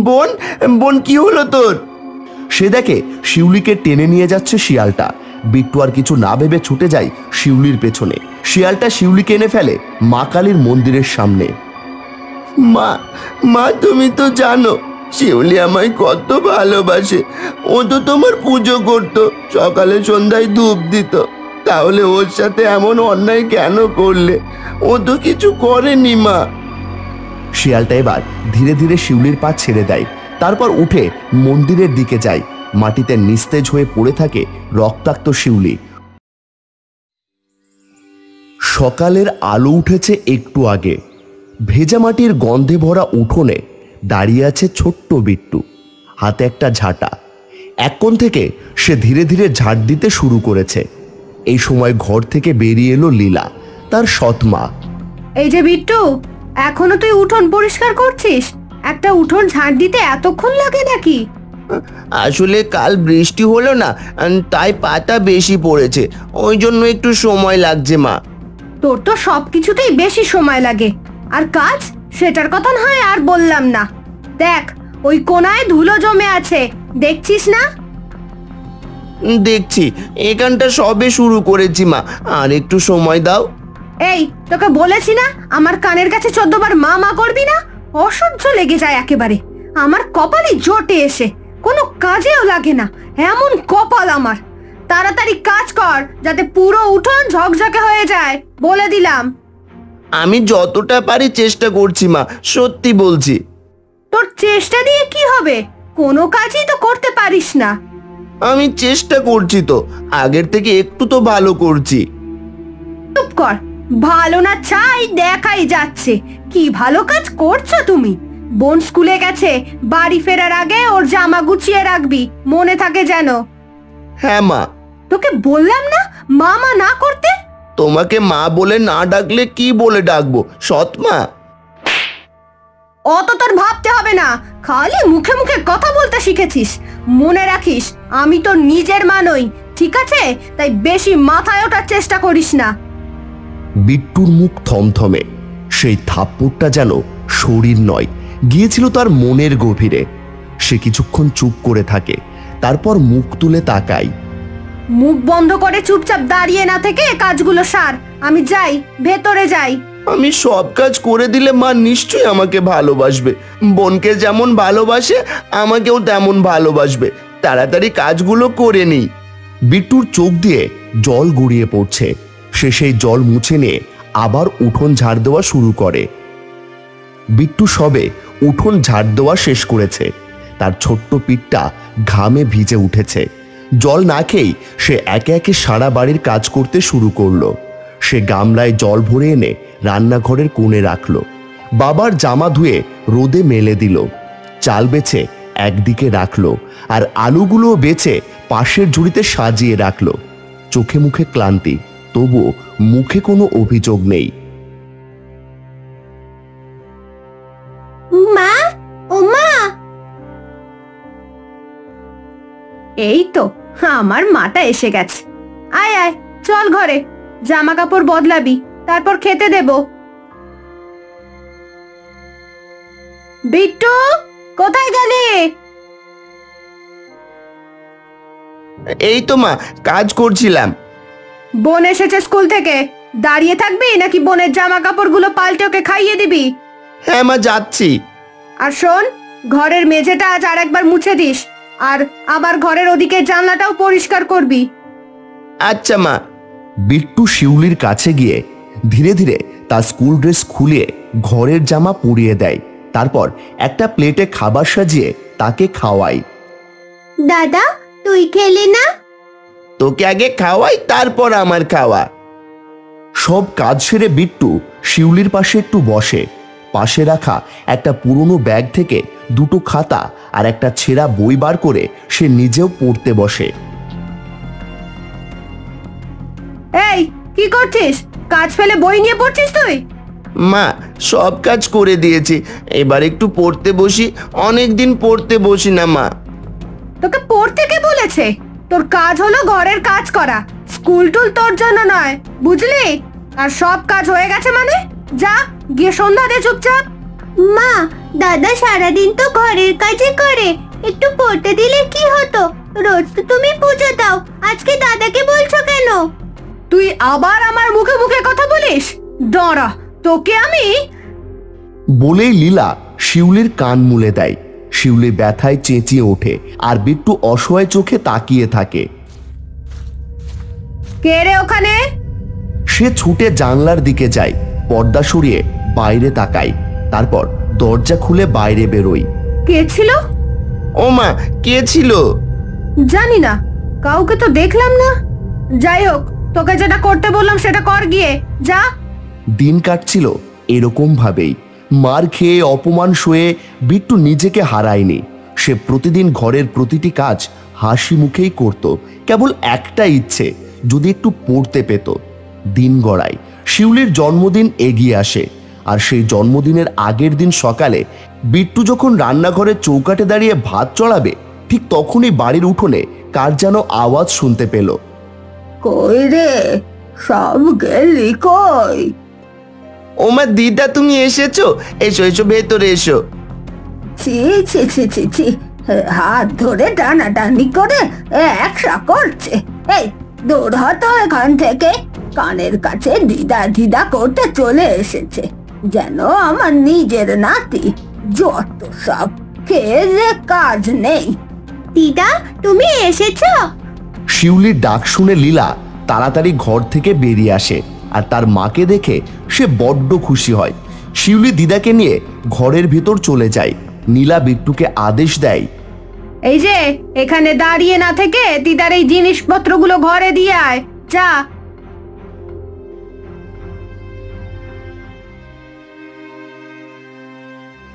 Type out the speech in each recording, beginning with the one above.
বোন, বোন কি হলো তোর? সে দেখে শিউলিকে টেনে নিয়ে যাচ্ছে শিয়ালটা। বিট্টু আর কিছু না ভেবে ছুটে যায় শিউলির পেছনে। শিয়ালটা শিউলিকে এনে ফেলে মা কালীর মন্দিরের সামনে। মা, মা তুমি তো জানো শিউলি আমায় কত ভালোবাসে। ও তো তোমার পুজো করতো, সকালে সন্ধ্যায় ধূপ দিত। তাহলে ওর সাথে এমন অন্যায় কেন করলে? ও তো কিছু করেনি মা। শিয়ালটা এবার ধীরে ধীরে শিউলির পা ছেড়ে দেয়, তারপর উঠে মন্দিরের দিকে যায়। মাটিতে নিস্তেজ হয়ে পড়ে থাকে রক্তাক্ত শিউলি। সকালের আলো উঠেছে একটু আগে। ভেজা মাটির গন্ধে ভরা উঠোনে দাঁড়িয়ে আছে ছোট্ট বিট্টু, হাতে একটা ঝাঁটা। এক কোণ থেকে সে ধীরে ধীরে ঝাঁট দিতে শুরু করেছে। এই সময় ঘর থেকে বেরিয়ে এলো লীলা, তার সৎ মা। এই যে বিট্টু, এখনো তুই উঠোন পরিষ্কার করছিস? একটা উঠোন ঝাঁট দিতে এতক্ষণ লাগে নাকি? আসলে কাল বৃষ্টি হলো না, তাই পাতা বেশি পড়েছে, ওই জন্য একটু সময় লাগছে মা। তোর তো সবকিছুতেই বেশি সময় লাগে। আর কাজ, সেটার কথা না হয় আর বললাম না। দেখ, ওই কোনায় ধুলো জমে আছে, দেখছিস না? দেখছি, এখানটা সবে শুরু করেছি মা, আর একটু সময় দাও। এই, তোকে বলেছি না আমার কানের কাছে 14 বার মা মা করবি না? অসহ্য লেগে যায় একেবারে। আমার কপালে জোটে এসে কোনো কাজেও লাগে না, এমন কপাল আমার। তাড়াতাড়ি কাজ কর, যাতে পুরো উঠোন ঝকঝকে হয়ে যায়, বলে দিলাম। আমি যতটা পারি চেষ্টা করছি মা, সত্যি বলছি। তোর চেষ্টা দিয়ে কি হবে? কোনো কাজই তো করতে পারিস না। আমি চেষ্টা করছি তো, আগের থেকে একটু তো ভালো করছি। চুপ কর, ভালো না চাই দেখাই যাচ্ছে। কি ভালো কাজ করছো তুমি? বোন স্কুলে গেছে, বাড়ি ফেরার আগে ওর জামা গুছিয়ে রাখবি, মনে থাকে যেন। হ্যাঁ মা। তোকে বললাম না মামা না করতে? তোমাকে মা বলে না ডাকলে কি বলে ডাকবো, সৎ মা? অত তোর ভাবতে হবে না, খালি মুখে মুখে কথা বলতে শিখেছিস। মনে রাখিস, আমি তোর নিজের মা নই, ঠিক আছে? তাই বেশি মাথায় ওঠার চেষ্টা করিস না। বিট্টুর মুখ থমথমে। সেই থাপ্পড়টা যেন শরীর নয়, গিয়েছিল তার মনের গভীরে। সে কিছুক্ষণ চুপ করে থাকে, তারপর মুখ তুলে তাকায়। মুখ বন্ধ করে চুপচাপ দাঁড়িয়ে না থেকে কাজগুলো সার। আমি যাই, ভেতরে যাই। আমি সব কাজ করে দিলে মা নিশ্চয়ই আমাকে ভালোবাসবে। বোনকে যেমন ভালোবাসে আমাকেও তেমন ভালোবাসবে। তাড়াতাড়ি কাজগুলো করে নিই। বিট্টুর চোখ দিয়ে জল গড়িয়ে পড়ছে। সে সেই জল মুছে নিয়ে আবার উঠোন ঝাড় দেওয়া শুরু করে। বিট্টু সবে উঠোন ঝাড় দেওয়া শেষ করেছে। তার ছোট্ট পিঠটা ঘামে ভিজে উঠেছে। জল না খেয়েই সে একে একে সারা বাড়ির কাজ করতে শুরু করলো। সে গামলায় জল ভরে এনে রান্নাঘরের কোণে রাখলো। বাবার জামা ধুয়ে রোদে মেলে দিল। চাল বেছে একদিকে রাখলো, আর আলুগুলো বেছে পাশের ঝুড়িতে সাজিয়ে রাখলো। চোখে মুখে ক্লান্তি, তবুও মুখে কোনো অভিযোগ নেই। মা, ও মা। এই তো আমার মাটা এসে গেছে। আয় আয়, চল ঘরে, জামা কাপড় বদলাবি, তারপর খেতে দেব। বিট্টু, কোথায় গেলি? এই তো মা, কাজ করছিলাম। বোন এসেছে স্কুল থেকে, দাঁড়িয়ে থাকবি নাকি বোনের জামা কাপড়গুলো পাল্টে ওকে খাইয়ে দিবি? হ্যাঁ মা, যাচ্ছি। আর শোন, ঘরের মেঝেটা আজ আর একবার মুছে দিস, আর আবার ঘরের ওদিকে জানলাটাও পরিষ্কার করবি। আচ্ছা মা। বিট্টু শিউলির কাছে গিয়ে ধীরে ধীরে তার স্কুল ড্রেস খুলে ঘরের জামা পরিয়ে দেয়। তারপর একটা প্লেটে খাবার সাজিয়ে তাকে খাওয়ায়। দাদা, তুই খেলি না? তোকে আগে খাওয়াই, তারপর আমার খাওয়া। সব কাজ সেরে বিট্টু শিউলির পাশে একটু বসে। পাশে রাখা একটা পুরনো ব্যাগ থেকে দুটো খাতা আর একটা ছেঁড়া বই বার করে সে নিজেও পড়তে বসে। এই, কি করছিস? কাজ ফেলে বই নিয়ে পড়ছিস তুই? মা, সব কাজ করে দিয়েছি, এবার একটু পড়তে বসি। অনেকদিন পড়তে বসি না মা। তোকে পড়তে কে বলেছে? তোর কাজ হলো ঘরের কাজ করা, স্কুল টুল তোর জন্য নয়, বুঝলি? আর সব কাজ হয়ে গেছে মানে যা গিয়ে সন্ধ্যা দে চুপচাপ। মা, দাদা সারাদিন তো ঘরের কাজে করে, একটু পড়তে দিলে কি হতো? রোজ তো তুমি পুজো দাও, আজকে দাদাকে বলছো কেন? তুই আবার আমার মুখে মুখে কথা বলিস? দাঁড়া, তোকে আমি। বলেই লীলা শিউলির কান মুলে দেয়। শিউলি ব্যথায় চেঁচিয়ে ওঠে আর বিট্টু অসহায় চোখে তাকিয়ে থাকে। কে রে ওখানে? সে ছুটে জানলার দিকে যায়, পর্দা সরিয়ে বাইরে তাকায়, তারপর দরজা খুলে বাইরে বেরোয়। কে ছিল? ও মা, কে ছিল? জানি না, কাউকে তো দেখলাম না। যাই হোক, তোকে যেটা করতে বললাম সেটা কর গিয়ে, যা। দিন কাটছিল এরকম ভাবেই। মার খেয়ে অপমান সয়ে বিট্টু নিজেকে হারায়নি। সে প্রতিদিন ঘরের প্রতিটি কাজ হাসি মুখেই করত, কেবল একটা ইচ্ছে, যদি একটু পড়তে পেত। দিন গড়ায়, শিউলির জন্মদিন এগিয়ে আসে। আর সেই জন্মদিনের আগের দিন সকালে বিট্টু যখন রান্নাঘরের চৌকাঠে দাঁড়িয়ে ভাত চড়াবে, ঠিক তখনই বাড়ির উঠোনে কার যেন আওয়াজ শুনতে পেল। কই রে, সব গেলি কই? ও মা, দিদা তুমি এসেছো? এসো এসো, ভেতরে এসো। ছি ছি ছি ছি ছি, হাত ধরে টানাটানি করে একসা করছে। এই দূর হতো এখান থেকে, কানের কাছে দিদা দিদা করতে চলে এসেছে, যেন আমার নিজের নাতি। যত সব, খেয়ে যে কাজ নেই। দিদা, তুমি এসেছো? শিউলির ডাক শুনে লীলা তাড়াতাড়ি ঘর থেকে বেরিয়ে আসে আর তার মাকে দেখে সে বড্ড খুশি হয়। শিউলি দিদাকে নিয়ে ঘরের ভিতর চলে যায়। নীলা বিট্টুকে আদেশ দেয়, এই যে এখানে দাঁড়িয়ে না থেকে দিদার এই জিনিসপত্রগুলো ঘরে দিয়ে আয়, যা।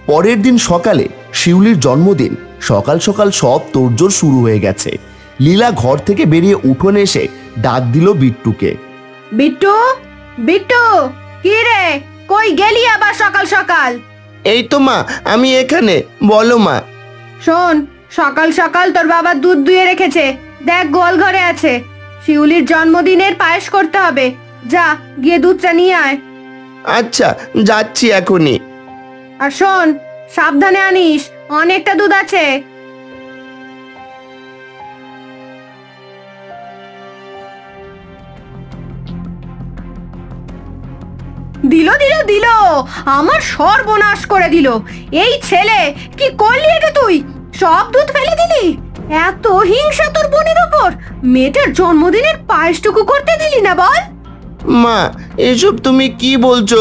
পরের দিন সকালে শিউলির জন্মদিন। সকাল সকাল সব তোড়জোড় শুরু হয়ে গেছে। লীলা ঘর থেকে বেরিয়ে উঠোনে এসে ডাক দিল বিট্টুকে। বিট্টু, বিট্টু, কি রে, কই গেলি আবার সকাল সকাল? এই তো মা, আমি এখানে, বলো মা। শোন, সকাল সকাল তোর বাবা দুধ দুয়ে রেখেছে, দেখ গোয়াল ঘরে আছে। শিউলির জন্মদিনের পায়েস করতে হবে, যা গিয়ে দুধটা নিয়ে আয়। আচ্ছা, যাচ্ছি এখনই। আর শোন, সাবধানে আনিস, অনেকটা দুধ আছে। দিল দিল দিল, আমার সর্বনাশ করে দিল। এই ছেলে, কি করলি এটা তুই? সব দুধ ফেলে দিলি? এত হিংসা তোর বোনের উপর? মেয়েটার জন্মদিনের পায়েসটুকু করতে দিলি না বল? মা, এসব তুমি কি বলছো?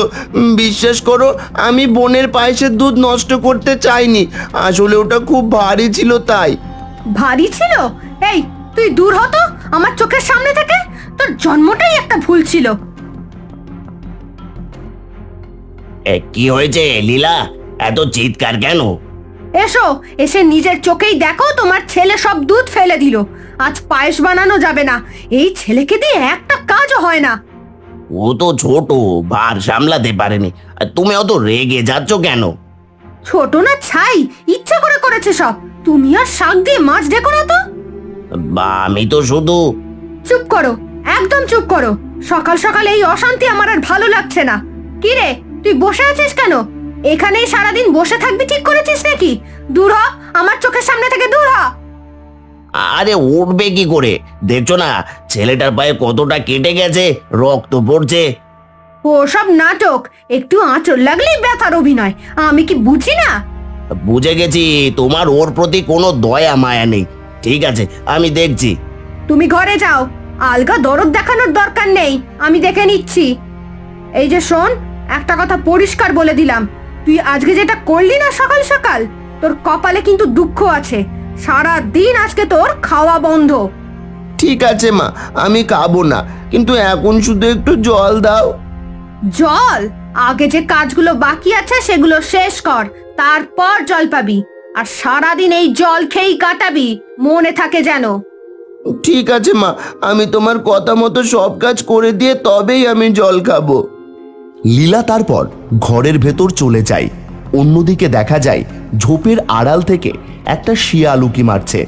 বিশ্বাস করো, আমি বোনের পায়েসের দুধ নষ্ট করতে চাইনি। আসলে ওটা খুব ভারী ছিল তাই। ভারী ছিল? এই, তুই দূর হতো আমার চোখের সামনে থেকে। তোর জন্মটাই একটা ভুল ছিল। কি হয়েছে লীলা, এত চিৎকার কেন? এসো, এসে নিজের চোখেই দেখো, তোমার ছেলে সব দুধ ফেলে দিল। আজ পায়েস বানানো যাবে না। এই ছেলেকে দিয়ে একটা কাজও হয় না। ও তো ছোট, ভার সামলাতে পারেনি। আর তুমি অত রেগে যাচ্ছ কেন? ছোট না ছাই, ইচ্ছা করে করেছে সব। তুমি আর শাক দিয়ে মাছ ডেকো না তো। বা, আমি তো শুধু। চুপ করো, একদম চুপ করো। সকাল সকাল এই অশান্তি আমার আর ভালো লাগছে না। কি রে, তুই বসে আছিস কেন? এখানেই সারাদিন বসে থাকবি ঠিক করেছিস নাকি? দূর হ আমার চোখের সামনে থেকে, দূর হ। আরে উঠবে কি করে? দেখছো না ছেলেটার পায়ে কতটা কেটে গেছে, রক্ত পড়ছে। ও সব নাটক, একটু আঁচড় লাগলেই ব্যথার অভিনয়। আমি কি বুঝি না? বুঝে গেছি, তোমার ওর প্রতি কোনো দয়া মায়া নেই। ঠিক আছে, আমি দেখছি। তুমি ঘরে যাও, আলগা দরদ দেখানোর দরকার নেই, আমি দেখে নিচ্ছি। এই যে শোন, একটা কথা পরিষ্কার বলে দিলাম, তুই আজকে যেটা করলি না সকাল সকাল, তোর কপালে কিন্তু দুঃখ আছে। সারা দিন আজকে তোর খাওয়া বন্ধ। ঠিক আছে মা, আমি খাবো না, কিন্তু এখন শুধু একটু জল দাও। জল? আগে যে কাজগুলো বাকি আছে সেগুলো শেষ কর, তারপর জল পাবি। আর সারাদিন এই জল খেয়েই কাটাবি, মনে থাকে যেন। ঠিক আছে মা, আমি তোমার কথা মতো সব কাজ করে দিয়ে তবেই আমি জল খাবো। লীলা তারপর ঘরের ভেতর চলে যায়। অন্যদিকে দেখা যায় ঝোপের আড়াল থেকে একটা শিয়াল উকি মারছে।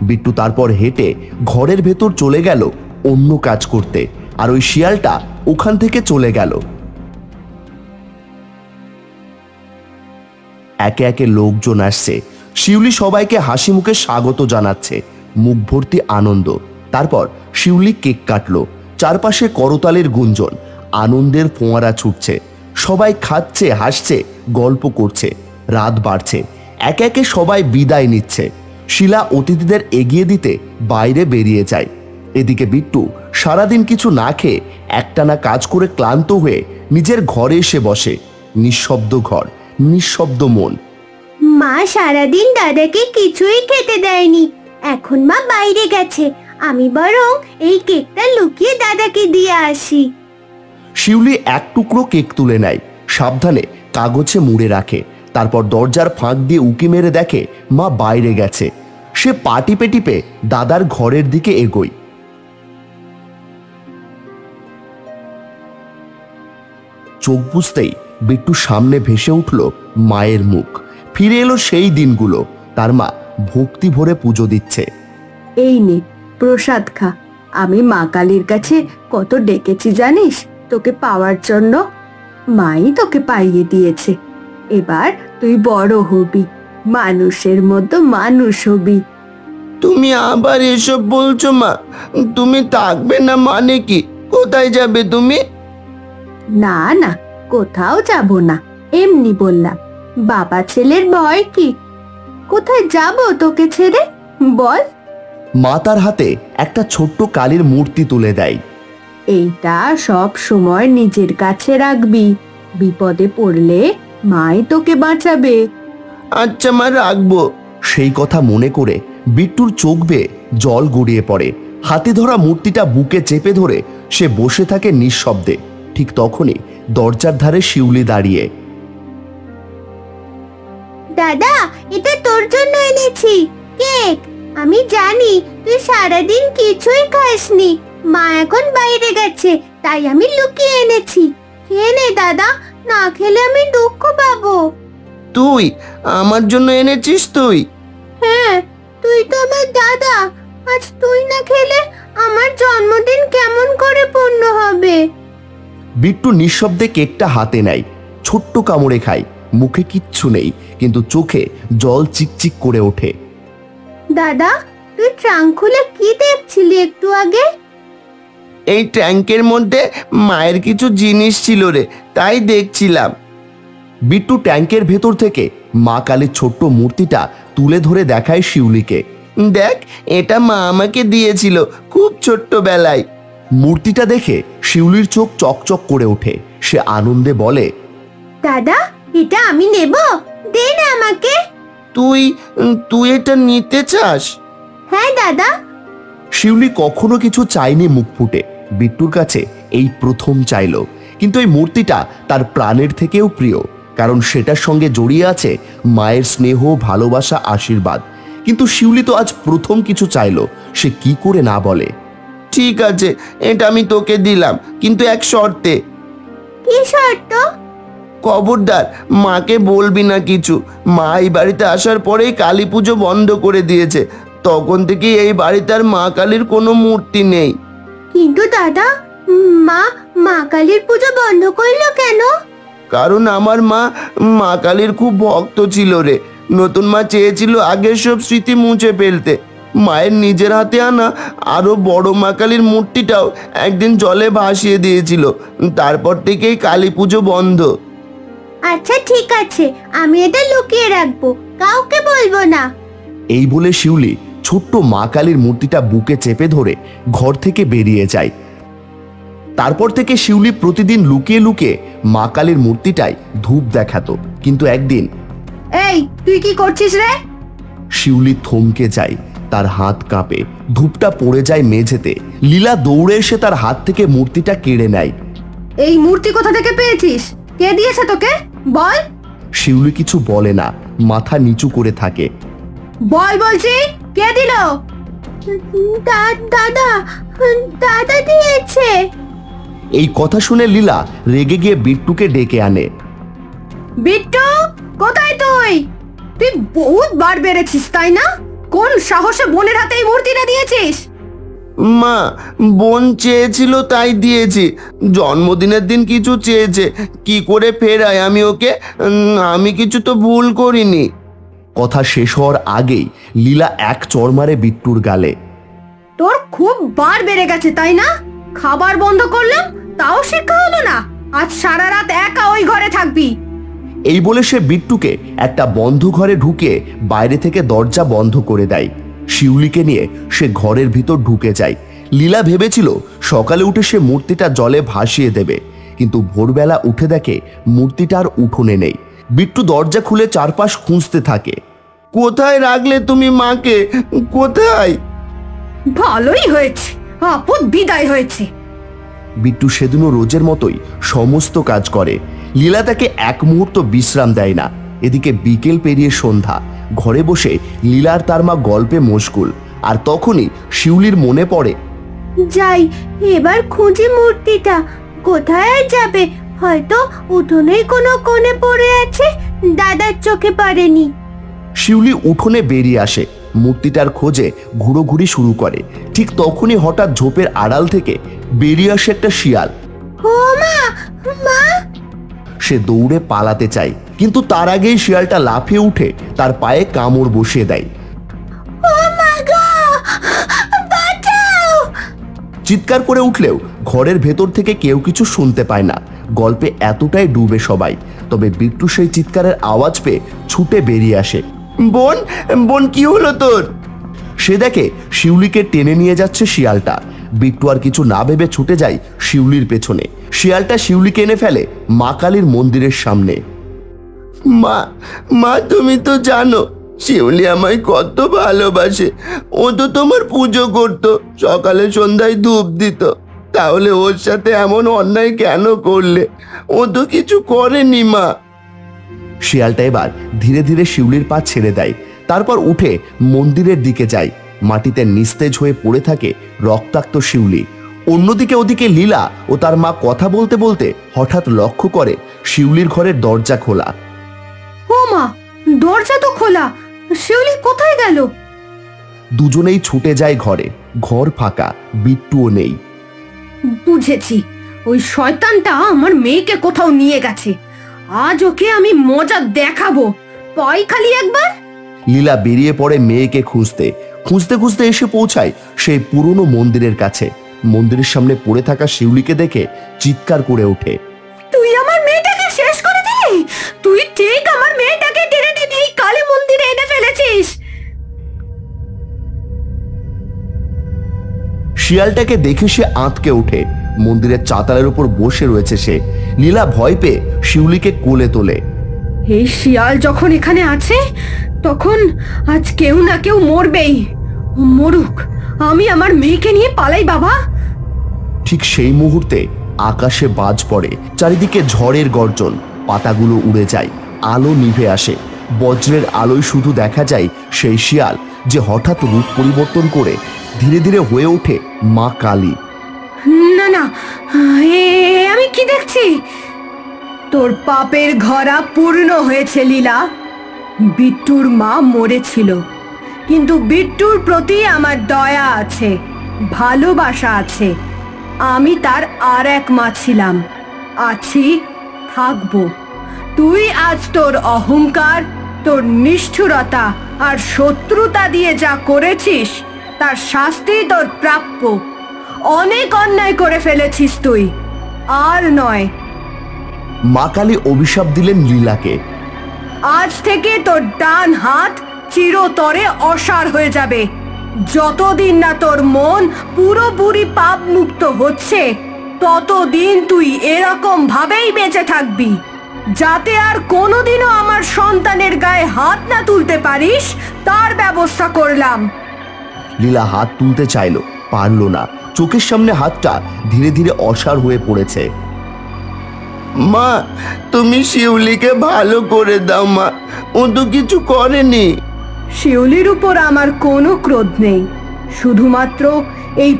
বিট্টু তারপর হেঁটে ঘরের ভেতর চলে গেল অন্য কাজ করতে, আর ওই শিয়ালটা ওখান থেকে চলে গেল। একে একে লোকজন আসছে। শিউলি সবাইকে হাসি মুখে স্বাগত জানাচ্ছে, মুখ ভর্তি আনন্দ। তারপর শিউলি কেক কাটলো। চারপাশে করতালের গুঞ্জন, আনন্দের ফোঁয়ারা ছুটছে। সবাই খাচ্ছে, হাসছে, গল্প করছে। রাত বাড়ছে, একে একে সবাই বিদায় নিচ্ছে। শিলা অতিথিদের এগিয়ে দিতে বাইরে বেরিয়ে যায়। এদিকে বিট্টু সারাদিন কিছু না খেয়ে একটানা কাজ করে ক্লান্ত হয়ে নিজের ঘরে এসে বসে। নিঃশব্দ ঘর, নিঃশব্দ মন। মা সারাদিন দাদাকে কিছুই খেতে দেয়নি, এখন মা বাইরে গেছে, আমি বরং এই কেকটা লুকিয়ে দাদাকে দিয়ে আসি। শিউলি এক টুকরো কেক তুলে নেয়, সাবধানে কাগজে মুড়ে রাখে। তারপর দরজার ফাঁক দিয়ে উকি মেরে দেখে মা বাইরে গেছে। সে পা টিপে টিপে দাদার ঘরের দিকে এগোয়। চোখ বুঝতেই বিট্টু সামনে ভেসে উঠল মায়ের মুখ। ফিরে এলো সেই দিনগুলো। তার মা ভক্তি ভরে পুজো দিচ্ছে। এই নে প্রসাদ খা। আমি মা কালীর কাছে কত ডেকেছি জানিস তোকে পাওয়ার জন্য, মাই তোকে পাইয়ে দিয়েছে। এবার তুই বড় হবি, মানুষের মতো মানুষ হবি। তুমি আবার এসব বলছো মা? তুমি থাকবে না মানে কি? কোথায় যাবে তুমি? না না, কোথাও যাব না, এমনি বললাম। বাবা ছেলের ভয় কি? কোথায় যাব তোকে ছেড়ে বল? মা তার হাতে একটা ছোট্ট কালীর মূর্তি তুলে দেয়। এইটা সব সময় নিজের কাছে রাখবি, বিপদে পড়লে মাই তোকে বাঁচাবে। আচ্ছা মা, রাখবো। সেই কথা মনে করে বিট্টুর চোখ বেয়ে জল গড়িয়ে পড়ে। হাতে ধরা মূর্তিটা বুকে চেপে ধরে সে বসে থাকে নিঃশব্দে। ঠিক তখনই দরজার ধারে শিউলি দাঁড়িয়ে। দাদা, এটা তোর জন্য এনেছি কেক। আমি জানি তুই সারাদিন কিছুই খাসনি, মা এখন বাইরে গেছে, তাই আমি লুকিয়ে এনেছি। খেয়ে নে দাদা, না খেলে আমি দুঃখ পাবো। তুই আমার জন্য এনেছিস? তুই? হ্যাঁ, তুই তো আমার দাদা। আজ তুই না খেলে আমার জন্মদিন কেমন করে পূর্ণ হবে? বিট্টু নিঃশব্দে কেকটা হাতে নেয়, ছোট্ট কামড়ে খায়। মুখে কিচ্ছু নেই, কিন্তু চোখে জল চিকচিক করে ওঠে। দাদা, তুই ট্রাঙ্ক খুলে কি দেখছিলি একটু আগে? এই ট্যাঙ্কের মধ্যে মায়ের কিছু জিনিস ছিল রে, তাই দেখছিলাম। বিট্টু ট্যাঙ্কের ভেতর থেকে মা কালীর ছোট্ট মূর্তিটা তুলে ধরে দেখায় শিউলিকে। দেখ, এটা মা আমাকে দিয়েছিল খুব ছোট্টবেলায়। মূর্তিটা দেখে শিউলির চোখ চকচক করে ওঠে। সে আনন্দে বলে, দাদা, এটা আমি নেব, দে না আমাকে। তুই তুই এটা নিতে চাস? হ্যাঁ দাদা। শিউলি কখনো কিছু চায়নি মুখ ফুটে। বিট্টুর কাছে এই প্রথম চাইলো। কিন্তু এই মূর্তিটা তার প্রাণের থেকেও প্রিয়, কারণ সেটার সঙ্গে জড়িয়ে আছে মায়ের স্নেহ, ভালোবাসা, আশীর্বাদ। কিন্তু শিউলি তো আজ প্রথম কিছু চাইলো, সে কি করে না বলে? ঠিক আছে, এটা আমি তোকে দিলাম, কিন্তু এক শর্তে। কি শর্ত? খবরদার মাকে বলবি না কিছু। মা এই বাড়িতে আসার পরেই কালী পুজো বন্ধ করে দিয়েছে। তখন থেকে এই বাড়িতে আর মা কালীর কোনো মূর্তি নেই। কিন্তু দাদা, মা মা কালীর পুজো বন্ধ করলো কেন? কারণ আমার মা মা কালীর খুব ভক্ত ছিল রে। নতুন মা চেয়েছিল আগের সব স্মৃতি মুছে ফেলতে। মায়ের নিজের হাতে আনা আরো বড় মা কালীর মূর্তিটাও একদিন জলে ভাসিয়ে দিয়েছিল। তারপর থেকেই কালী পুজো বন্ধ। আচ্ছা ঠিক আছে, আমি এটা লুকিয়ে রাখবো, কাউকে বলবো না। এই বলে শিউলি ছোট্ট মা কালীর মূর্তিটা বুকে চেপে ধরে ঘর থেকে বেরিয়ে যায়। তারপর থেকে শিউলি প্রতিদিন লুকিয়ে লুকিয়ে মা কালীর মূর্তিটায় ধূপ দেখাতো। কিন্তু একদিন, এই তুই কি করছিস রে? শিউলি থমকে যায়, তার হাত কাঁপে। ধূপটা পড়ে যায় মেঝেতে। লীলা দৌড়ে এসে তার হাত থেকে মূর্তিটা কেড়ে নেয়। এই মূর্তি কোথা থেকে পেয়েছিস? কে দিয়েছে তোকে? বল। শিউলি কিছু বলে না, মাথা নিচু করে থাকে। বল বলছি, কে দিল? দাদা, দাদা দিয়েছে। এই কথা শুনে লীলা রেগে গিয়ে বিট্টুকে ডেকে আনে। বিট্টু, কোথায় তুই? তুই বহুত বার বেড়েছিস তাই না? কোন সাহসে বোনের হাতে এই মূর্তিটা দিয়েছিস? মা, বোন চেয়েছিল তাই দিয়েছি। জন্মদিনের দিন কিছু চেয়েছে, কি করে ফেরাই আমি ওকে? আমি কিছু তো ভুল করিনি। কথা শেষ হওয়ার আগেই লীলা এক চড় মারে বিট্টুর গালে। তোর খুব বার বেড়ে গেছে তাই না? খাবার বন্ধ করলাম তাও শিক্ষা হলো না। আজ সারা রাত একা ওই ঘরে থাকবি। এই বলে সে বিট্টুকে একটা বন্ধ ঘরে ঢুকে বাইরে থেকে দরজা বন্ধ করে দেয়। শিউলিকে নিয়ে সে ঘরের ভিতর ঢুকে যায়। লীলা ভেবেছিল সকালে উঠে সে মূর্তিটা জলে ভাসিয়ে দেবে, কিন্তু ভোরবেলা উঠে দেখে মূর্তিটা আর উঠোনে নেই। বিট্টু দরজা খুলে চারপাশ খুঁজতে থাকে। কোথায় রাখলে তুমি মাকে? কোথায়? ভালোই হয়েছে, আপদ বিদায় হয়েছে। বিট্টু সেদিনও রোজের মতোই সমস্ত কাজ করে। লীলা তাকে এক মুহূর্ত বিশ্রাম দেয় না। এদিকে বিকেল পেরিয়ে সন্ধ্যা। ঘরে বসে লীলার তার মা গল্পে মশগুল। আর তখনই শিউলির মনে পড়ে, যাই এবার খুঁজি মূর্তিটা। কোথায় আর যাবে? হয়তো উঠোনেই কোনো কোণে পড়ে আছে, দাদার চোখে পড়েনি। শিউলি উঠোনে বেরিয়ে আসে, মূর্তিটার খোঁজে ঘুরোঘুরি শুরু করে। ঠিক তখনই হঠাৎ ঝোপের আড়াল থেকে বেরিয়ে আসে একটা শিয়াল। ও মা, মা! সে দৌড়ে পালাতে চায়, কিন্তু তার আগেই শিয়ালটা লাফিয়ে উঠে তার পায়ে কামড় বসিয়ে দেয়। ও মা গো, বাঁচাও! চিৎকার করে উঠলেও ঘরের ভেতর থেকে কেউ কিছু শুনতে পায় না। গল্পে এতটাই ডুবে সবাই। তবে বিট্টু সেই চিৎকারের আওয়াজ পেয়ে ছুটে বেরিয়ে আসে। বোন, বোন, কি হলো তোর? সে দেখে শিউলিকে টেনে নিয়ে যাচ্ছে শিয়ালটা। বিট্টু আর কিছু না ভেবে ছুটে যায় শিউলির পেছনে। শিয়ালটা শিউলিকে এনে ফেলে মা কালীর মন্দিরের সামনে। মা, মা, তুমি তো জানো শিউলি আমায় কত ভালোবাসে। ও তো তোমার পুজো করতো, সকালে সন্ধ্যায় ধূপ দিত। তাহলে ওর সাথে এমন অন্যায় কেন করলে? ও তো কিছু করেনি মা। শিয়ালটা এবার ধীরে ধীরে শিউলির পা ছেড়ে দেয়। তারপর উঠে মন্দিরের দিকে যায়। মাটিতে নিস্তেজ হয়ে পড়ে থাকে রক্তাক্ত শিউলি। অন্যদিকে ওদিকে লীলা ও তার মা কথা বলতে বলতে হঠাৎ লক্ষ্য করে শিউলির ঘরের দরজা খোলা। ও মা, দরজা তো খোলা, শিউলি কোথায় গেল? দুজনেই ছুটে যায় ঘরে। ঘর ফাঁকা, বিট্টুও নেই। বুঝেছি, ওই শয়তানটা আমার মেয়েকে কোথাও নিয়ে গেছে। আজ ওকে আমি মজা দেখাবো। পাই খালি একবার। লীলা বেরিয়ে পড়ে মেয়েকে খুঁজতে। খুঁজতে খুঁজতে এসে পৌঁছায় সেই পুরনো মন্দিরের কাছে। মন্দিরের সামনে পড়ে থাকা শিউলিকে দেখে চিৎকার করে ওঠে, তুই আমার মেয়েটাকে শেষ করে দিলি! তুই ঠিক আমার মেয়েটাকে টেনে টেনে এই কালী মন্দিরে এনে ফেলেছিস। শিয়ালটাকে দেখে সে আঁতকে ওঠে। মন্দিরের চাতালের উপর বসে রয়েছে সে। লীলা ভয় পেয়ে শিউলিকে কোলে তোলে। এই শিয়াল যখন এখানে আছে, তখন আজ কেউ না কেউ মরবেই। মরুক, আমি আমার মেয়েকে নিয়ে পালাই বাবা। ঠিক সেই মুহূর্তে আকাশে বাজ পড়ে। চারিদিকে ঝড়ের গর্জন। পাতাগুলো উড়ে যায়, আলো নিভে আসে। বজ্রের আলোয় শুধু দেখা যায় সেই শিয়াল, যে হঠাৎ রূপ পরিবর্তন করে ধীরে ধীরে হয়ে ওঠে মা কালী। না না, আমি কি দেখছি? তোর পাপের ঘরা পূর্ণ হয়েছে লীলা। বিট্টুর মা মরেছিল, কিন্তু বিট্টুর প্রতি আমার দয়া আছে, ভালোবাসা আছে। আমি তার আর এক মা ছিলাম, আছি, থাকবো। তুই আজ তোর অহংকার, তোর নিষ্ঠুরতা আর শত্রুতা দিয়ে যা করেছিস, তার শাস্তি তোর প্রাপ্য। অনেক অন্যায় করে ফেলেছিস তুই, আর নয়। মা কালী অভিশাপ দিলেন লীলাকে। আজ থেকে তোর ডান হাত চিরতরে অসাড় হয়ে যাবে। যতদিন না তোর মন পুরোপুরি পাপ মুক্ত হচ্ছে, ততদিন তুই এরকম ভাবেই বেঁচে থাকবি। যাতে আর কোনোদিনও আমার সন্তানের গায়ে হাত না তুলতে পারিস, তার ব্যবস্থা করলাম। লীলা হাত তুলতে চাইল, পারল না। চোখের সামনে হাতটা ধীরে ধীরে অসাড় হয়ে পড়েছে। মা, তুমি শিউলিকে ভালো করে দাও মা, ও তো কিছু করেনি। শিউলির উপর আমার কোনো ক্রোধ নেই। শুধুমাত্র এই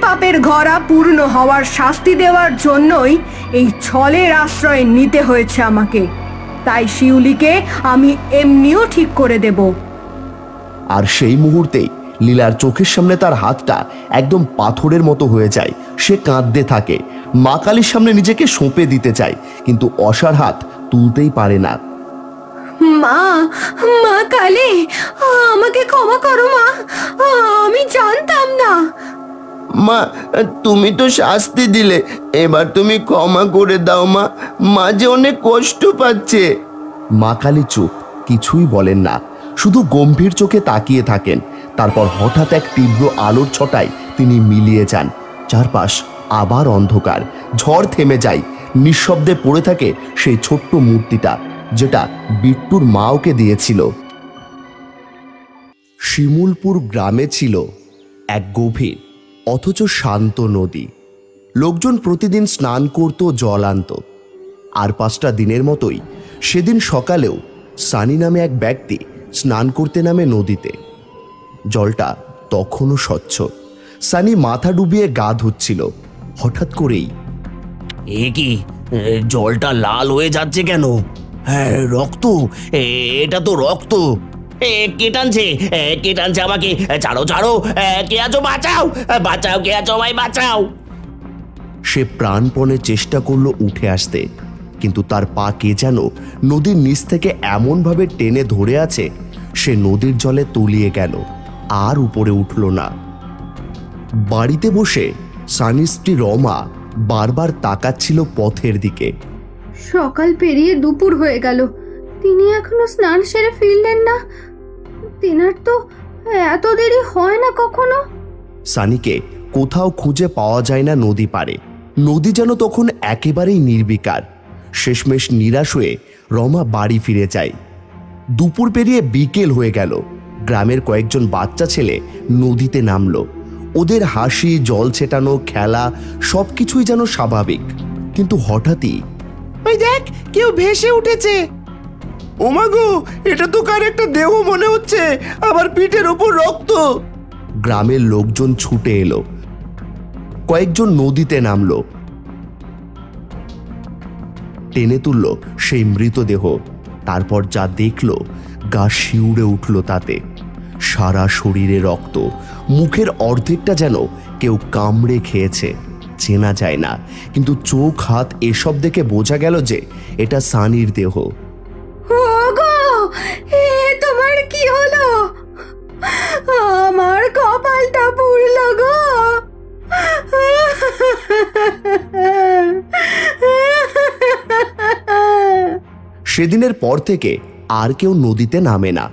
পাপের ঘরা পূর্ণ হওয়ার শাস্তি দেওয়ার জন্যই এই ছলের আশ্রয় নিতে হয়েছে আমাকে। তাই শিউলিকে আমি এমনিও ঠিক করে দেব। আর সেই মুহূর্তেই লীলার চোখের সামনে তার হাতটা একদম পাথরের মতো হয়ে যায়। সে কাঁদতে থাকে, মা কালীর সামনে নিজেকে সঁপে দিতে চায়, কিন্তু অসার হাত তুলতেই পারে না। মা, মা কালী, আমাকে ক্ষমা করো মা, আমি জানতাম না। মা, তুমি তো শাস্তি দিলে, এবার তুমি ক্ষমা করে দাও মা, মা যে অনেক কষ্ট পাচ্ছে। মা কালী চুপ, কিছুই বলেন না, শুধু গম্ভীর চোখে তাকিয়ে থাকেন। তারপর হঠাৎ এক তীব্র আলোর ছটায় তিনি মিলিয়ে যান। চারপাশ আবার অন্ধকার, ঝড় থেমে যায়, নিঃশব্দে পড়ে থাকে সেই ছোট্ট মূর্তিটা, যেটা বিট্টুর মা ওকে দিয়েছিল। শিমুলপুর গ্রামে ছিল এক গভীর অথচ শান্ত নদী। লোকজন প্রতিদিন স্নান করত, জল আনত। আর 5টা দিনের মতোই সেদিন সকালেও সানি নামে এক ব্যক্তি স্নান করতে নামে নদীতে। জলটা তখনও স্বচ্ছ। সানি মাথা ডুবিয়ে গা ধুচ্ছিল। হঠাৎ করেই, এ কি, জলটা লাল হয়ে যাচ্ছে কেন? হ্যাঁ, রক্ত, এটা তো রক্ত। কে টানছে? কে টানছে আমাকে? ছাড়ো ছাড়ো, কে আছো? বাঁচাও বাঁচাও, কে আছো? আমায় বাঁচাও। সে প্রাণপণে চেষ্টা করলো উঠে আসতে, কিন্তু তার পা কে যেন নদীর নিচ থেকে এমনভাবে টেনে ধরে আছে, সে নদীর জলে তলিয়ে গেল, আর উপরে উঠল না। বাড়িতে বসে সানির স্ত্রী রমা বারবার তাকাচ্ছিল পথের দিকে। সকাল পেরিয়ে দুপুর হয়ে গেল, তিনি এখনো স্নান সেরে ফিরলেন না। তিনার তো এত দেরি হয় না কখনো। সানিকে কোথাও খুঁজে পাওয়া যায় না নদী পারে। নদী যেন তখন একেবারেই নির্বিকার। শেষমেশ নিরাশ হয়ে রমা বাড়ি ফিরে যায়। দুপুর পেরিয়ে বিকেল হয়ে গেল। গ্রামের কয়েকজন বাচ্চা ছেলে নদীতে নামলো। ওদের হাসি, জল ছেটানো, খেলা সবকিছুই যেন স্বাভাবিক। কিন্তু হঠাৎই, ওই দেখ, কেউ ভেসে উঠেছে। ওমাগো, এটা তো কার একটা দেহ মনে হচ্ছে, আবার পিঠের ওপর রক্ত। গ্রামের লোকজন ছুটে এলো। কয়েকজন নদীতে নামলো, টেনে তুলল সেই মৃতদেহ। তারপর যা দেখলো, গা শিউড়ে উঠল তাতে। সারা শরীরে রক্ত, মুখের অর্ধেকটা যেন কেউ কামড়ে খেয়েছে। চেনা যায় না, কিন্তু চোখ, হাত এসব দেখে বোঝা গেল যে এটা সানির দেহ। ওগো, এ তোমার কি হলো? আমার কপালটা পুড়ল গো। সেদিনের পর থেকে আর কেউ নদীতে নামে না।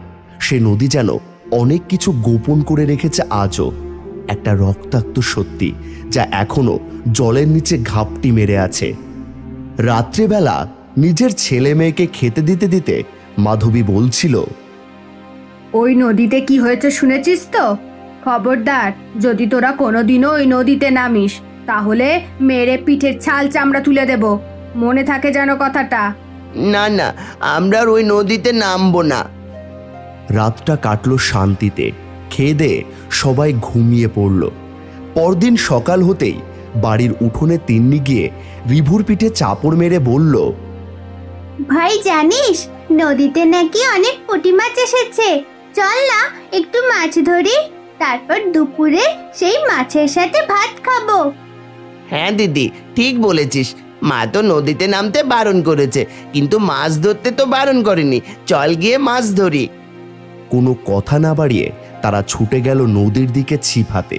সে নদী যেন অনেক কিছু গোপন করে রেখেছে আজও। একটা রক্তাক্ত সত্যি, যা এখনো জলের নিচে ঘাপটি মেরে আছে। রাত্রেবেলা নিজের ছেলে মেয়েকে খেতে দিতে দিতে মাধবী বলছিল, ওই নদীতে কি হয়েছে শুনেছিস তো? খবরদার, যদি তোরা কোনোদিনও ওই নদীতে নামিস, তাহলে মেরে পিঠের ছাল চামড়া তুলে দেব। মনে থাকে যেন কথাটা। না না, আমরা আর ওই নদীতে নামবো না। রাতটা কাটলো শান্তিতে। খেয়ে দিয়ে সবাই ঘুমিয়ে পড়ল। পরদিন সকাল হতেই বাড়ির উঠোনে তিন্নি গিয়ে রিভুর পিঠে চাপড় মেরে বলল, ভাই জানিস, নদীতে নাকি অনেক পুঁটি মাছ এসেছে। চল না একটু মাছ ধরি, তারপর দুপুরে সেই মাছের সাথে ভাত খাবো। হ্যাঁ দিদি, ঠিক বলেছিস। মা তো নদীতে নামতে বারণ করেছে, কিন্তু মাছ ধরতে তো বারণ করেনি। চল গিয়ে মাছ ধরি। কোনো কথা না বাড়িয়ে তারা ছুটে গেল নদীর দিকে ছিপ হাতে।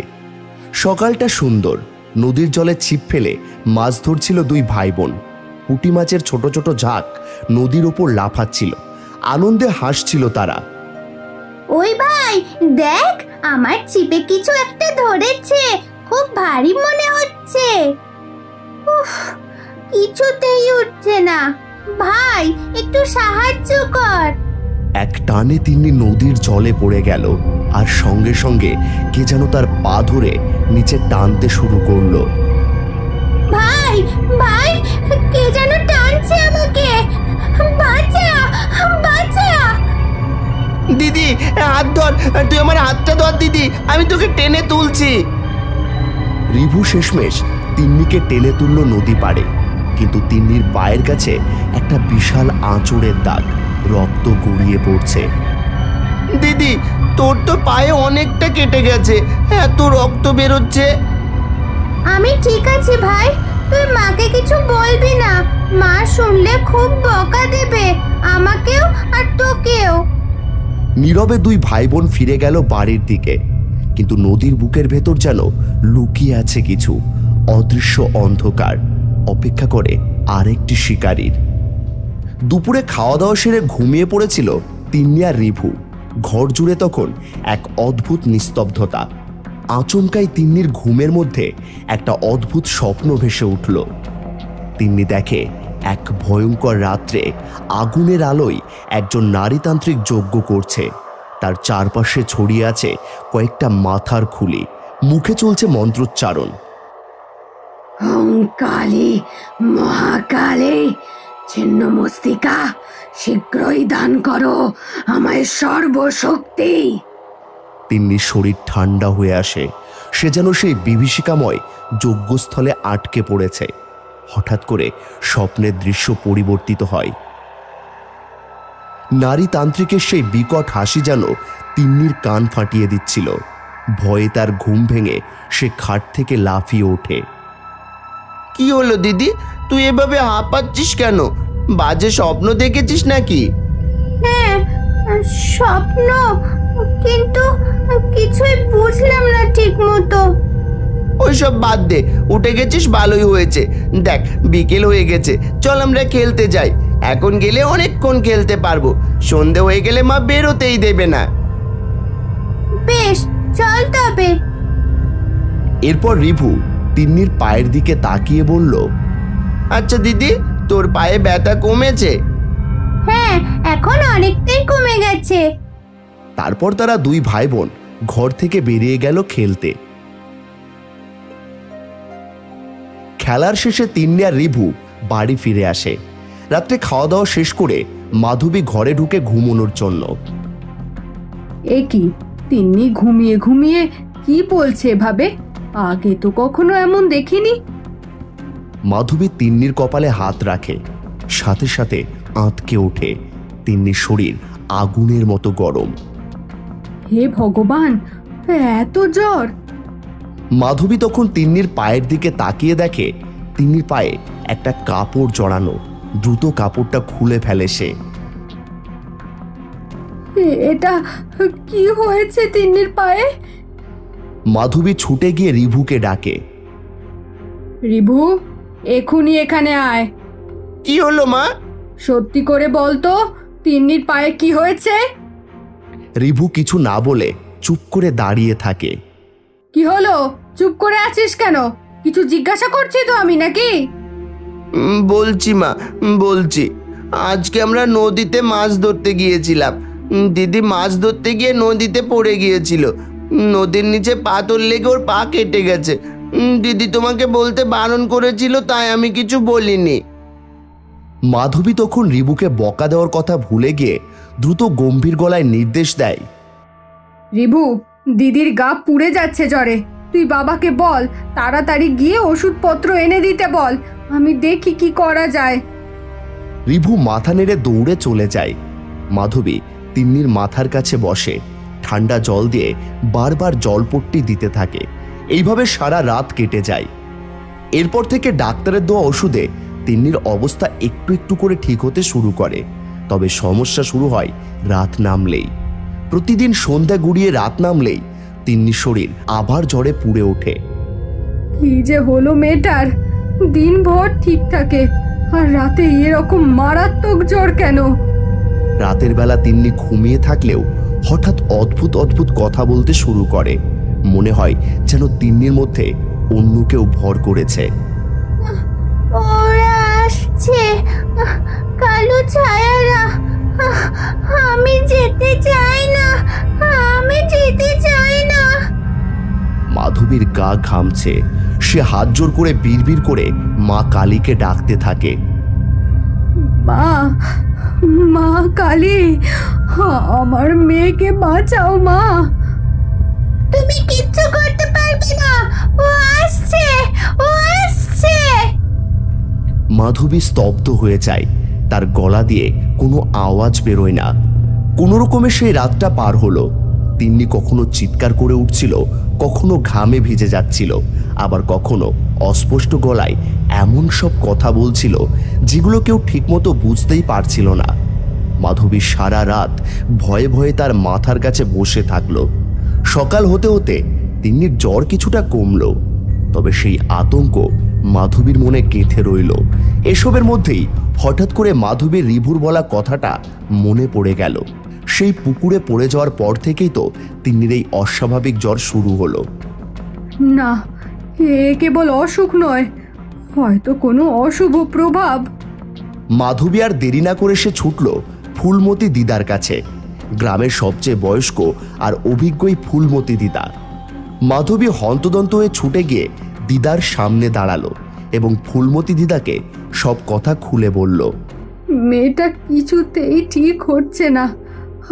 সকালটা সুন্দর। নদীর জলে ছিপ ফেলে মাছ ধরছিল দুই ভাই বোন। পুঁটি মাছের ছোট ছোট ঝাঁক নদীর ওপর লাফাচ্ছিল। আনন্দে হাসছিল তারা। ওই ভাই দেখ, আমার ছিপে কিছু একটা ধরেছে, খুব ভারী মনে হচ্ছে। উফ, কিছুতেই উঠছে না। ভাই একটু সাহায্য কর। এক টানে তিনি নদীর জলে পড়ে গেল, আর সঙ্গে সঙ্গে কে যেন তার পা ধরে নিচে টানতে শুরু করলো। ভাই ভাই, কে যেন টানছে আমাকে, বাঁচা বাঁচা। দিদি, হাত ধর, তুই আমার হাতটা ধর দিদি, আমি তোকে টেনে তুলছি। রিভু শেষমেশ তিন্নিকে টেনে তুলল নদী পাড়ে, কিন্তু তিন্নির পায়ের কাছে একটা বিশাল আঁচড়ের দাগ, রক্ত গড়িয়ে পড়ছে। দিদি, তোর তো পায়ে অনেকটা কেটে গেছে, এত রক্ত বেরোচ্ছে। আমি ঠিক আছি ভাই, তুই মাকে কিছু বলবি না, মা শুনলে খুব বকা দেবে আমাকেও আর তোকেও। নীরবে দুই ভাই বোন ফিরে গেল বাড়ির দিকে, কিন্তু নদীর বুকের ভেতর যেন লুকিয়ে আছে কিছু অদৃশ্য অন্ধকার, অপেক্ষা করে আরেকটি শিকারীর। দুপুরে খাওয়া দাওয়া সেরে ঘুমিয়ে পড়েছিল তিন্নি আর রিভু। ঘর জুড়ে তখন এক অদ্ভুত নিস্তব্ধতা। আচমকাই তিন্নির ঘুমের মধ্যে একটা অদ্ভুত স্বপ্ন ভেসে উঠল। তিন্নি দেখে এক ভয়ঙ্কর রাত্রে আগুনের আলোয় একজন নারীতান্ত্রিক যজ্ঞ করছে। তার চারপাশে ছড়িয়ে আছে কয়েকটা মাথার খুলি, মুখে চলছে মন্ত্রোচ্চারণ। ওম কালী মহাকালী ছিন্ন মস্তিকা, শীঘ্রই দান করো আমায় সর্বশক্তি। তিন্নির শরীর ঠান্ডা হয়ে আসে, সে যেন সেই বিভীষিকাময় যজ্ঞস্থলে আটকে পড়েছে। হঠাৎ করে স্বপ্নের দৃশ্য পরিবর্তিত হয়। নারীতান্ত্রিকের সেই বিকট হাসি যেন তিন্নির কান ফাটিয়ে দিচ্ছিল। ভয়ে তার ঘুম ভেঙে সে খাট থেকে লাফিয়ে ওঠে। কি হলো দিদি, তুই এভাবে হাঁপাচ্ছিস কেন? বাজে স্বপ্ন দেখেছিস নাকি? হ্যাঁ স্বপ্ন, কিন্তু কিছুই বুঝলাম না ঠিক মতো। ওইসব বাদ দে, উঠে গেছিস ভালোই হয়েছে। দেখ বিকেল হয়ে গেছে, চল আমরা খেলতে যাই। এখন গেলে অনেকক্ষণ খেলতে পারবো, সন্ধে হয়ে গেলে মা বেরোতেই দেবে না। বেশ চল তবে। এরপর রিভু তিন্নির পায়ের দিকে তাকিয়ে বলল, আচ্ছা দিদি, তোর পায়ে ব্যথা কমেছে? হ্যাঁ এখন অনেকটাই কমে গেছে। তারপর তারা দুই ভাই বোন ঘর থেকে বেরিয়ে গেল খেলতে। খেলার শেষে তিন্নি আর রিভু বাড়ি ফিরে আসে। রাত্রে খাওয়া দাওয়া শেষ করে মাধবী ঘরে ঢুকে ঘুমানোর জন্য। এ কি, তিন্নি ঘুমিয়ে ঘুমিয়ে কি বলছে ভাবে? আগে তো কখনো এমন দেখিনি। মাধবী তিন্নির কপালে হাত রাখে, সাথে সাথে আঁতকে ওঠে। তিন্নির শরীর আগুনের মতো গরম। হে ভগবান, এত জ্বর! মাধবী তখন তিন্নির পায়ের দিকে তাকিয়ে দেখে তিন্নির পায়ে একটা কাপড় জড়ানো। দ্রুত কাপড়টা খুলে ফেলে সে। এটা কি হয়েছে তিন্নির পায়ে? মাধবী ছুটে গিয়ে রিভুকে ডাকে। রিভু, এখুনি এখানে আয়। কি হলো মা? সত্যি করে বলতো, তিন্নির পায়ে কি হয়েছে? রিভু কিছু না বলে চুপ করে দাঁড়িয়ে থাকে। কি হলো? চুপ করে আছিস কেন? কিছু জিজ্ঞাসা করছি তো আমি নাকি? বলছি মা, বলছি। আজকে আমরা নদীতে মাছ ধরতে গিয়েছিলাম। দিদি মাছ ধরতে গিয়ে নদীতে পড়ে গিয়েছিল। নদীর নিচে পাথর লেগে ওর পা কেটে গেছে। দিদি তোমাকে বলতে বারণ করেছিল, তাই আমি কিছু বলিনি। মাধবী তখন রিভুকে বকা দেওয়ার কথা ভুলে গিয়ে দ্রুত গম্ভীর গলায় নির্দেশ দেয়। রিভু, দিদির গা পুড়ে যাচ্ছে জ্বরে। তুই বাবাকে বল তাড়াতাড়ি গিয়ে ওষুধপত্র এনে দিতে বল। আমি দেখি কি করা যায়। রিভু মাথা নেড়ে দৌড়ে চলে যায়। মাধবী তিন্নির মাথার কাছে বসে ঠান্ডা জল দিয়ে বারবার জলপট্টি দিতে থাকে। এইভাবে সারা রাত কেটে যায়। এরপর থেকে ডাক্তারের দেওয়া ওষুধে তিন্নির অবস্থা একটু একটু করে ঠিক হতে শুরু করে। তবে সমস্যা শুরু হয় রাত নামলেই। প্রতিদিন সন্ধ্যা গুড়িয়ে রাত নামলেই তিন্নির শরীর আবার জ্বরে পুড়ে ওঠে। কি যে হলো মেয়েটার? দিনভর ঠিক থাকে, আর রাতে এরকম মারাত্মক জ্বর কেন? রাতের বেলা তিন্নি ঘুমিয়ে থাকলেও হঠাৎ অদ্ভুত অদ্ভুত কথা বলতে শুরু করে। মনে হয় যেন তিন্নির মধ্যে অন্য কেউ ভর করেছে। ওরা আসছে, কালো ছায়ারা। আমি যেতে চাই না, আমি যেতে চাই না। মাধবীর গা ঘামছে। সে হাত জোর করে বিড়বিড় করে মা কালীকে ডাকতে থাকে। মা, মা কালী, আমার মেয়েকে বাঁচাও মা। তুমি কিচ্ছু করতে পারবে না, ও আসছে, ও আসছে। মাধবী স্তব্ধ হয়ে যায়। তার গলা দিয়ে কোনো আওয়াজ বেরোয় না। কোনো রকমে সেই রাতটা পার হলো। তিন্নি কখনো চিৎকার করে উঠছিল, কখনো ঘামে ভিজে যাচ্ছিল, আবার কখনো অস্পষ্ট গলায় এমন সব কথা বলছিল যেগুলো কেউ ঠিকমতো বুঝতেই পারছিল না। মাধবী সারা রাত ভয়ে ভয়ে তার মাথার কাছে বসে থাকলো। সকাল হতে হতে তিন্নির জ্বর কিছুটা কমলো, তবে সেই আতঙ্ক মাধবীর মনে গেঁথে রইল। এসবের মধ্যেই হঠাৎ করে মাধবীর রিভুর বলা কথাটা মনে পড়ে গেল। সেই পুকুরে পড়ে যাওয়ার পর থেকেই তো তিন্নির এই অস্বাভাবিক জ্বর শুরু হলো। না, এ কেবল অসুখ নয়, হয়তো কোনো অশুভ প্রভাব। মাধবী আর দেরি না করে সে ছুটল ফুলমতি দিদার কাছে। গ্রামের সবচেয়ে বয়স্ক আর অভিজ্ঞই ফুলমতি দিদা। মাধবী হন্তদন্ত হয়ে ছুটে গিয়ে দিদার সামনে দাঁড়ালো এবং ফুলমতি দিদাকে সব কথা খুলে বলল। মেয়েটা কিছুতেই ঠিক হচ্ছে না।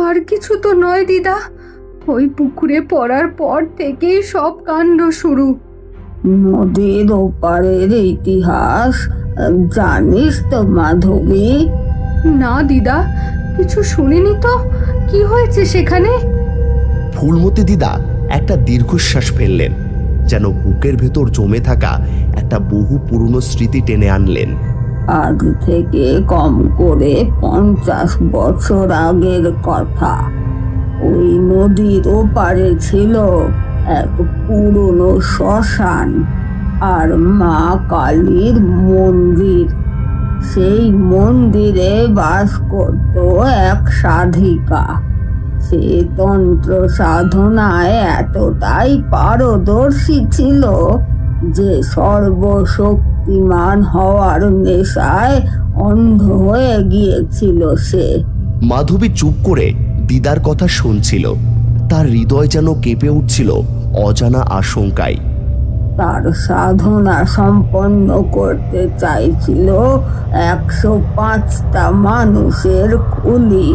আর কিছু তো নয় দিদা, ওই পুকুরে পড়ার পর থেকেই সব কাণ্ড শুরু। নদীর ওপারের ইতিহাস জানিস তো মাধবী? না দিদা, কিছু শুনিনি তো। কি হয়েছে সেখানে? ফুলমতি দিদা একটা দীর্ঘশ্বাস ফেললেন, যেন বুকের ভেতর জমে থাকা একটা বহু পুরনো স্মৃতি টেনে আনলেন। আজ থেকে কম করে 50 বছর আগের কথা। ওই নদীর ওপারে ছিল এক পুরনো শ্মশান আর মা কালীর মন্দির। সেই মন্দিরে বাস করত এক সাধিকা। সে তন্ত্র সাধনায় এতটাই পারদর্শী ছিল যে সর্বশক্তিমান হওয়ার নেশায় অন্ধ হয়ে গিয়েছিল সে। মাধবী চুপ করে দিদার কথা শুনছিল। তার হৃদয় যেন কেঁপে উঠছিল অজানা আশঙ্কায়। তার সাধনা সম্পন্ন করতে চাইছিল 105টা মানুষের খুলি।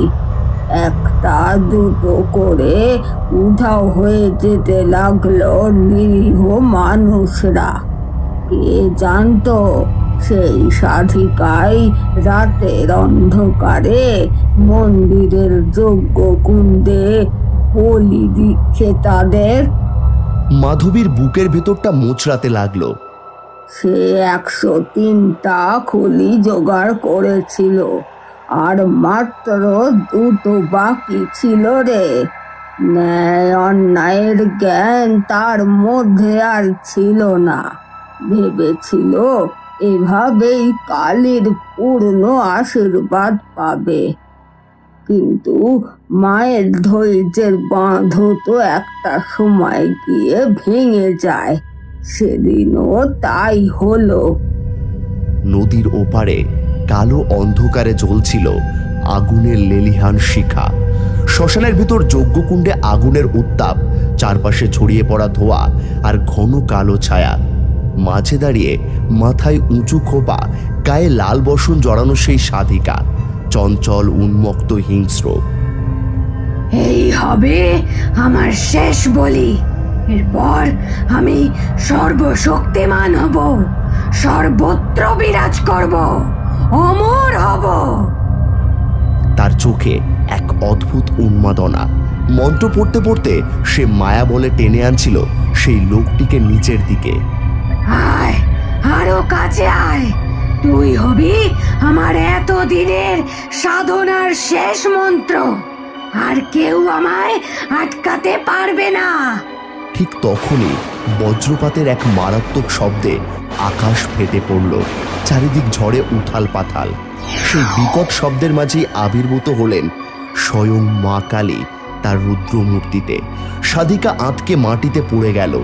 একটা দুটো করে উধাও হয়ে যেতে লাগলো নিরীহ মানুষরা। কে জানতো সেই সাধিকাই রাতের অন্ধকারে মন্দিরের যজ্ঞ কুণ্ডে বলি দিচ্ছে তাদের। মাধবীর বুকের ভেতরটা মোচড়াতে লাগলো। সে 103টা খুলি জোগাড় করেছিল, আর মাত্র 2টো বাকি ছিল রে। ন্যায় অন্যায়ের জ্ঞান তার মধ্যে আর ছিল না। ভেবেছিল এভাবেই কালীর পূর্ণ আশীর্বাদ পাবে। কিন্তু মায়ের ধৈর্যের বাঁধও তো একটা সময় গিয়ে ভেঙে যায়। সেদিনও তাই হলো। নদীর ওপারে কালো অন্ধকারে জ্বলছিল আগুনের লেলিহান শিখা। শ্মশানের ভিতর যজ্ঞকুণ্ডে আগুনের উত্তাপ, চারপাশে ছড়িয়ে পড়া ধোঁয়া আর ঘন কালো ছায়া। মাঝে দাঁড়িয়ে মাথায় উঁচু খোপা, গায়ে লাল বসন জড়ানো সেই সাধিকা, চঞ্চল উন্মত্ত হিংস্র। এই হবে আমার শেষ বলি। এরপর আমি সর্বশক্তিমান হব, সর্বত্র বিরাজ করব, অমর হব। তার চোখে এক অদ্ভুত উন্মাদনা। মন্ত্র পড়তে পড়তে সে মায়া বলে টেনে আনছিল সেই লোকটিকে নিচের দিকে। আয়, আরো কাছে আয়। তুই হবি আমার এতদিনের সাধনার শেষ মন্ত্র, আর কেউ আমায় আটকাতে পারবে না। ঠিক তখনই বজ্রপাতের এক মারাত্মক শব্দে আকাশ ফেটে পড়ল। চারিদিক ঝড়ে উথাল পাথাল। সেই বিকট শব্দের মাঝেই আবির্ভূত হলেন স্বয়ং মা কালী তার রুদ্রমূর্তিতে। সাধিকা আঁতকে মাটিতে পড়ে গেল।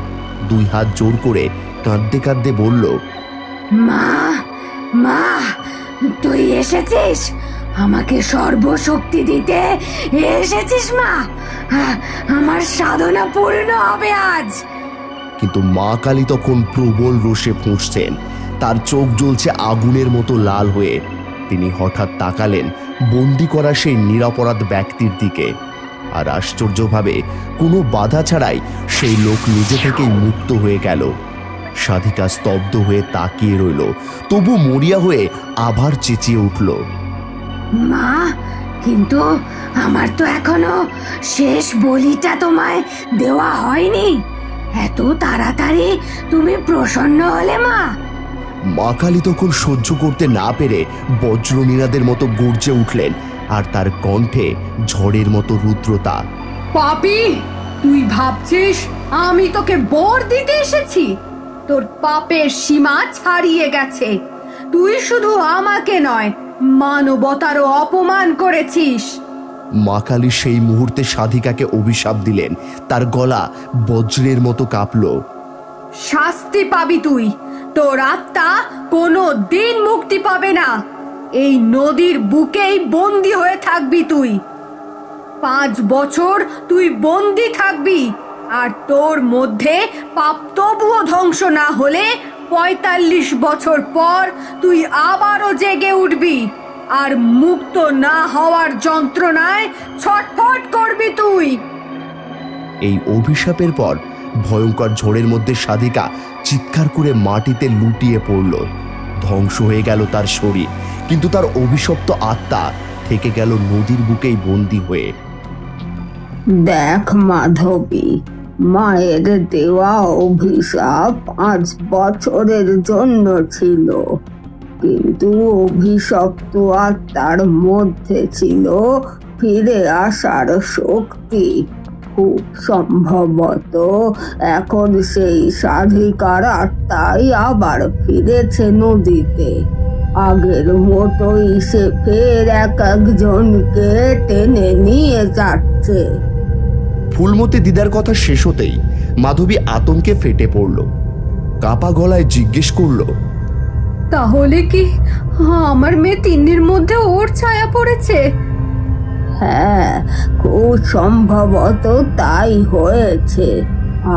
2 হাত জোর করে কাঁদতে কাঁদতে বলল, মা, মা, তুই এসেছিস? আমাকে সর্বশক্তি দিতে এসেছিস মা। আমার সাধনা পূর্ণ হবে আজ। কিন্তু মা কালী তখন প্রবল রোষে ফুঁসছেন। তার চোখ জ্বলছে আগুনের মতো লাল হয়ে। তিনি হঠাৎ তাকালেন বন্দি করা সেই নিরপরাধ ব্যক্তির দিকে, আর আশ্চর্যভাবে কোনো বাধা ছাড়াই সেই লোক নিজে থেকেই মুক্ত হয়ে গেল। সাধিকা স্তব্ধ হয়ে তাকিয়ে রইল, তবু মরিয়া হয়ে আবার চেঁচিয়ে উঠল, মা, কিন্তু আমার তো এখনো শেষ বলিটা তোমায় দেওয়া হয়নি। এত তাড়াতাড়ি তুমি প্রসন্ন হলে মা? মা কালী তখন সহ্য করতে না পেরে বজ্রনীনাদের মতো গর্জে উঠলেন, আর তার কণ্ঠে ঝড়ের মতো রুদ্রতা। পাপী, তুই ভাবছিস আমি তোকে বর দিতে এসেছি? তোর পাপের সীমা ছাড়িয়ে গেছে। তুই শুধু আমাকে নয়, মানবতারও অপমান করেছিস। মা কালী সেই মুহূর্তে সাধিকাকে অভিশাপ দিলেন। তার গলা বজ্রের মতো কাঁপল। শাস্তি পাবি তুই। তোর আত্মা কোনো দিন মুক্তি পাবে না। এই নদীর বুকেই বন্দী হয়ে থাকবি তুই। 5 বছর তুই বন্দী থাকবি, আর তোর মধ্যে পাপ তবুও ধ্বংস না হলে 45 বছর পর তুই আবারও জেগে উঠবি, আর মুক্ত না হওয়ার যন্ত্রণায় ছটফট করবি তুই। এই অভিশাপের পর ভয়ঙ্কর ঝড়ের মধ্যে সাধিকা চিৎকার করে মাটিতে লুটিয়ে পড়ল। ধ্বংস হয়ে গেল তার শরীর, কিন্তু তার অভিশপ্ত আত্মা থেকে গেল নদীর বুকেই বন্দী হয়ে। দেখ মাধবী, মায়ের দেওয়া অভিশাপ 5 বছরের জন্য ছিল, কিন্তু অভিশপ্ত আত্মার মধ্যে ছিল ফিরে আসার শক্তি। খুব সম্ভবত এখন সেই সাধিকার আত্মাই আবার ফিরেছে নদীতে। আগের মতোই সে ফের একজনকে টেনে নিয়ে যাচ্ছে। ফুলমতি দিদার কথা শেষ হতেই মাধবী আতঙ্কে ফেটে পড়ল। কাপা গলায় জিজ্ঞেস করল, তাহলে কি আমার মেয়ে তিন্নির মধ্যে ওর ছায়া পড়েছে? হ্যাঁ, খুব সম্ভবত তাই হয়েছে।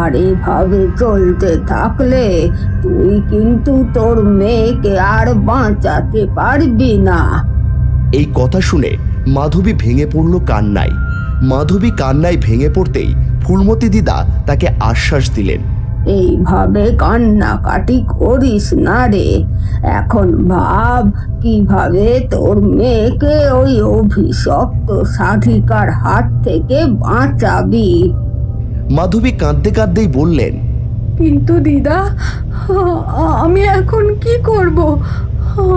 আর এভাবে চলতে থাকলে তুই কিন্তু তোর মেয়েকে আর বাঁচাতে পারবি না। এই কথা শুনে মাধবী ভেঙে পড়ল কান্নায়। মাধবী কান্নায় ভেঙে পড়তেই ফুলমতি দিদা তাকে আশ্বাস দিলেন, এইভাবে কান্নাকাটি করিস না রে। এখন ভাব কিভাবে তোর মেয়েকে ওই অভিশপ্ত সাধিকার হাত থেকে বাঁচাবি। মাধবী কাঁদতে কাঁদতেই বললেন, কিন্তু দিদা, আমি এখন কি করব?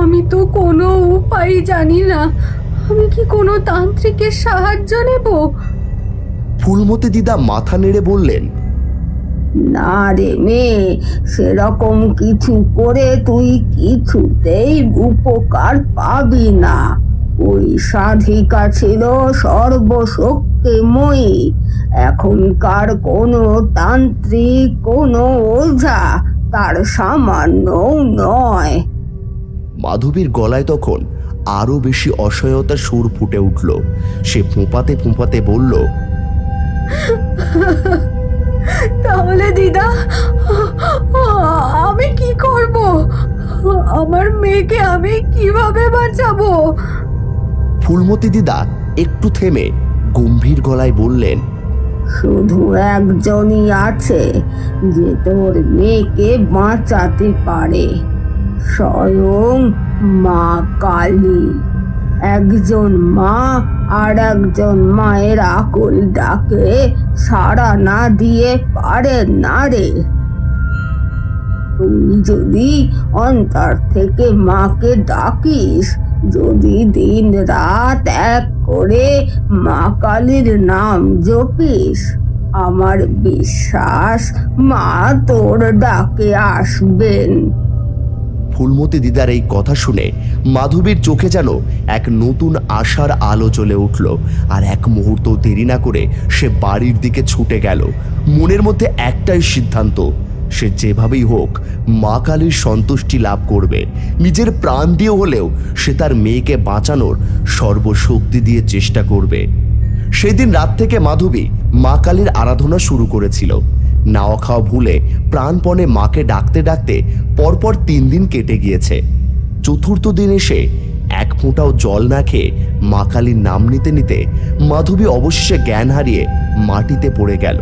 আমি তো কোনো উপায় জানি না। আমি কি কোনো তান্ত্রিকের সাহায্য নেব? ফুলমতি দিদা মাথা নেড়ে বললেন, না রে মেয়ে, সেরকম কিছু করে তুই কিছুতেই উপকার পাবি না। ওই সাধিকা ছিল সর্বশক্তিময়ী। এখনকার কোনো তান্ত্রিক, কোনো ওঝা তার সামান্য নয়। মাধবীর গলায় তখন আরো বেশি অসহায়তার সুর ফুটে উঠল। সে ফোঁপাতে ফোঁপাতে বলল, তাহলে দিদা, আমি কি করব? আমার মেয়েকে আমি কিভাবে বাঁচাবো? ফুলমতি দিদা একটু থেমে গম্ভীর গলায় বললেন, শুধু একজনই আছে যে তোর মেয়েকে বাঁচাতে পারে, স্বয়ং মা কালী। একজন মা আর একজন মায়ের আকুল ডাকে সাড়া না দিয়ে পারে না রে। তুই যদি অন্তর থেকে মাকে ডাকিস, যদি দিন রাত এক করে মা কালীর নাম জপিস, আমার বিশ্বাস মা তোর ডাকে আসবেন। ফুলমতি দিদার এই কথা শুনে মাধবীর চোখে যেন এক নতুন আশার আলো জ্বলে উঠল। আর এক মুহূর্ত দেরি না করে সে বাড়ির দিকে ছুটে গেল। মনের মধ্যে একটাই সিদ্ধান্ত, সে যেভাবেই হোক মা কালীর সন্তুষ্টি লাভ করবে। নিজের প্রাণ দিয়ে হলেও সে তার মেয়েকে বাঁচানোর সর্বশক্তি দিয়ে চেষ্টা করবে। সেদিন রাত থেকে মাধবী মা কালীর আরাধনা শুরু করেছিল। নাওয়া খাওয়া ভুলে প্রাণপণে মাকে ডাকতে ডাকতে পরপর 3 দিন কেটে গিয়েছে। চতুর্থ দিন এসে এক ফোঁটাও জল না খেয়ে মা কালীর নাম নিতে নিতে মাধবী অবশেষে জ্ঞান হারিয়ে মাটিতে পড়ে গেল।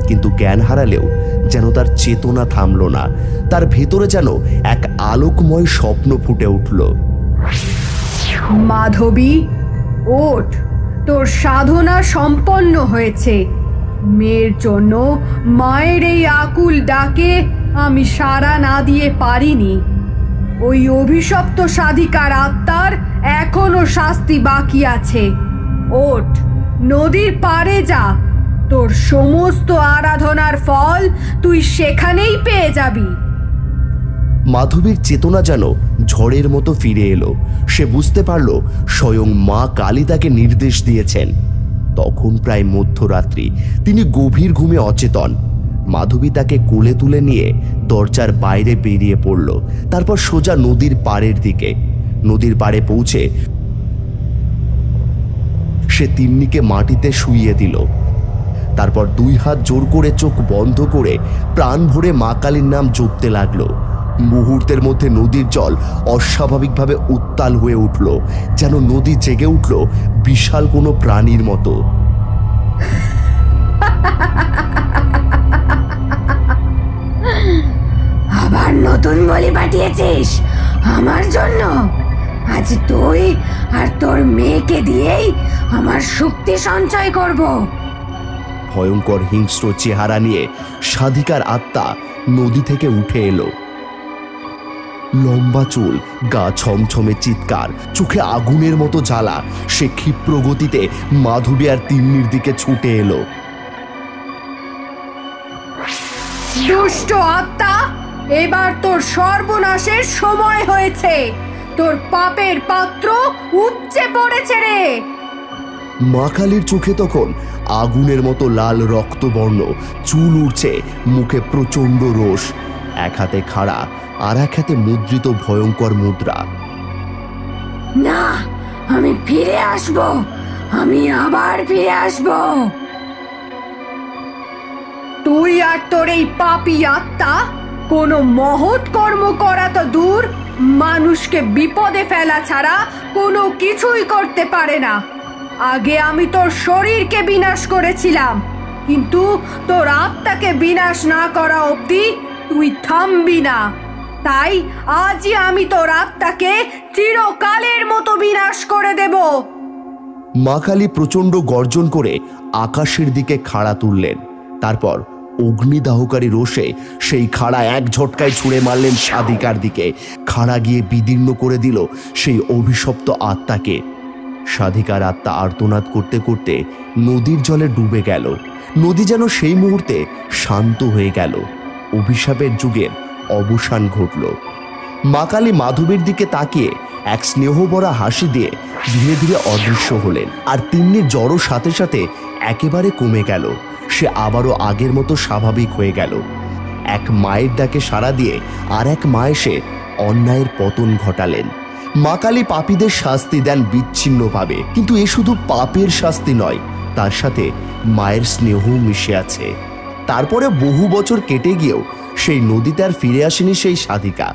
কিন্তু জ্ঞান হারালেও যেন তার চেতনা থামল না। তার ভেতরে যেন এক আলোকময় স্বপ্ন ফুটে উঠল। মাধবী, ওঠ, তোর সাধনা সম্পন্ন হয়েছে। মেয়ের জন্য মায়ের এই আকুল ডাকে আমি সাড়া না দিয়ে পারিনি। ওই অভিশপ্ত সাধিকার আত্মার এখনো শাস্তি বাকি আছে। ওঠ, নদীর পাড়ে যা। তোর সমস্ত আরাধনার ফল তুই সেখানেই পেয়ে যাবি। মাধবীর চেতনা যেন ঝড়ের মতো ফিরে এলো। সে বুঝতে পারল স্বয়ং মা কালী তাকে নির্দেশ দিয়েছেন। তখন প্রায় মধ্যরাত্রি। তিনি গভীর ঘুমে অচেতন। মাধবী তাকে কোলে তুলে নিয়ে দরজার বাইরে বেরিয়ে পড়ল। তারপর সোজা নদীর পাড়ের দিকে। নদীর পাড়ে পৌঁছে সে তিন্নিকে মাটিতে শুইয়ে দিল। তারপর দুই হাত জোর করে চোখ বন্ধ করে প্রাণ ভরে মা কালীর নাম জপতে লাগলো। মুহূর্তের মধ্যে নদীর জল অস্বাভাবিকভাবে উত্তাল হয়ে উঠল, যেন নদী জেগে উঠল বিশাল কোনো প্রাণীর মতো। আবার নতুন বলি পাঠিয়েছিস আমার জন্য? আজ তুই আর তোর মেয়েকে দিয়েই আমার শক্তি সঞ্চয় করব। ভয়ঙ্কর হিংস্র চেহারা নিয়ে সাধিকার আত্মা নদী থেকে উঠে এলো। লম্বা চুল, গা ছমছমে চিৎকার, চোখে আগুনের মতো জ্বালা। সে ক্ষিপ্র গতিতে মাধবী আর তিন্নির দিকে ছুটে এলো। দুষ্ট আত্মা, এবার তোর সর্বনাশের সময় হয়েছে। তোর পাপের পাত্র উপচে পড়েছে রে। মা কালীর চোখে তখন আগুনের মতো লাল রক্তবর্ণ, চুল উঠছে, মুখে প্রচন্ড রোষ। এক হাতে খাড়া, আর এক হাতে মুদ্রিত ভয়ঙ্কর মুদ্রা। না, আমি ফিরে আসব, আমি আবার ফিরে আসব। তুই আর তোর এই পাপী আত্মা কোনো মহৎ কর্ম করা তো দূর, মানুষকে বিপদে ফেলা ছাড়া কোনো কিছুই করতে পারে না। আগে আমি তোর শরীরকে বিনাশ করেছিলাম, কিন্তু তোর আত্মাকে বিনাশ না করা অবধি তুই থামবি না। তাই আজই আমি তোর আত্মাকে চিরকালের মতো বিনাশ করে দেব। মা কালী প্রচন্ড গর্জন করে আকাশের দিকে খাড়া তুললেন। তারপর অগ্নিদাহকারী রোষে সেই খাড়া এক ঝটকায় ছুঁড়ে মারলেন সাধিকার দিকে। খাড়া গিয়ে বিদীর্ণ করে দিল সেই অভিশপ্ত আত্মাকে। সাধিকার আত্মা আর্তনাদ করতে করতে নদীর জলে ডুবে গেল। নদী যেন সেই মুহূর্তে শান্ত হয়ে গেল। অভিশাপের যুগের অবসান ঘটল। মা কালী মাধবীর দিকে তাকিয়ে এক স্নেহভরা হাসি দিয়ে ধীরে ধীরে অদৃশ্য হলেন। আর তিন্নির জ্বরও সাথে সাথে একেবারে কমে গেল। সে আবারও আগের মতো স্বাভাবিক হয়ে গেল। এক মায়ের ডাকে সাড়া দিয়ে আর এক মা এসে অন্যায়ের পতন ঘটালেন। মা কালী পাপীদের শাস্তি দেন বিচ্ছিন্নভাবে, কিন্তু এ শুধু পাপের শাস্তি নয়, তার সাথে মায়ের স্নেহও মিশে আছে। তারপরে বহু বছর কেটে গিয়েও সেই নদীতে আর ফিরে আসেনি সেই সাধিকা।